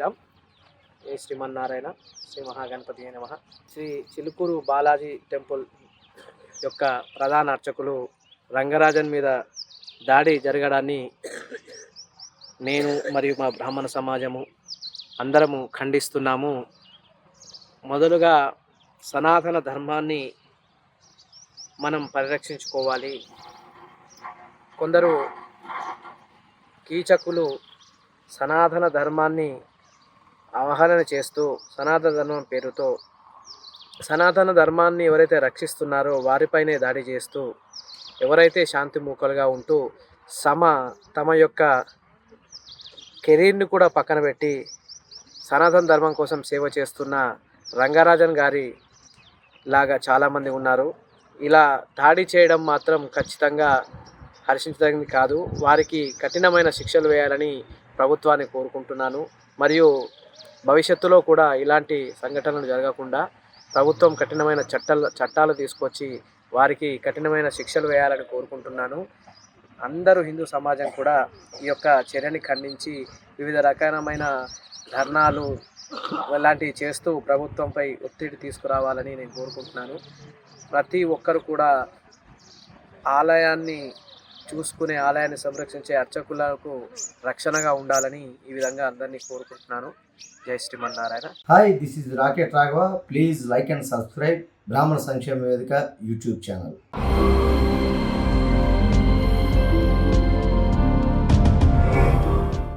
శ్రీరామ్. జై శ్రీమన్నారాయణ. శ్రీ మహాగణపతి నమః. శ్రీ చిలుకూరు బాలాజీ టెంపుల్ యొక్క ప్రధాన అర్చకులు రంగరాజన్ మీద దాడి జరగడాన్ని నేను మరియు మా బ్రాహ్మణ సమాజము అందరము ఖండిస్తున్నాము. మొదలుగా సనాతన ధర్మాన్ని మనం పరిరక్షించుకోవాలి. కొందరు కీచకులు సనాతన ధర్మాన్ని అవహేళన చేస్తూ సనాతన ధర్మం పేరుతో సనాతన ధర్మాన్ని ఎవరైతే రక్షిస్తున్నారో వారిపైనే దాడి చేస్తూ ఎవరైతే శాంతిమూకలుగా ఉంటూ తమ యొక్క కెరీర్ని కూడా పక్కన పెట్టి సనాతన ధర్మం కోసం సేవ చేస్తున్న రంగరాజన్ గారి లాగా చాలామంది ఉన్నారు. ఇలా దాడి చేయడం మాత్రం ఖచ్చితంగా హర్షించదగింది కాదు. వారికి కఠినమైన శిక్షలు వేయాలని ప్రభుత్వాన్ని కోరుకుంటున్నాను. మరియు భవిష్యత్తులో కూడా ఇలాంటి సంఘటనలు జరగకుండా ప్రభుత్వం కఠినమైన చట్టాలు తీసుకొచ్చి వారికి కఠినమైన శిక్షలు వేయాలని కోరుకుంటున్నాను. అందరూ హిందూ సమాజం కూడా ఈ యొక్క చర్యని ఖండించి వివిధ రకాలమైన ధర్నాలు ఇలాంటివి చేస్తూ ప్రభుత్వంపై ఒత్తిడి తీసుకురావాలని నేను కోరుకుంటున్నాను. ప్రతి ఒక్కరు కూడా ఆలయాన్ని చూసుకునే ఆలయాన్ని సంరక్షించే అర్చకులకు రక్షణగా ఉండాలని ఈ విధంగా అందరినీ కోరుకుంటున్నాను. జై Srimannarayana. Hi, this is rocket Raghava. Please like and subscribe బ్రాహ్మణ సంక్షేమ వేదిక యూట్యూబ్ ఛానల్.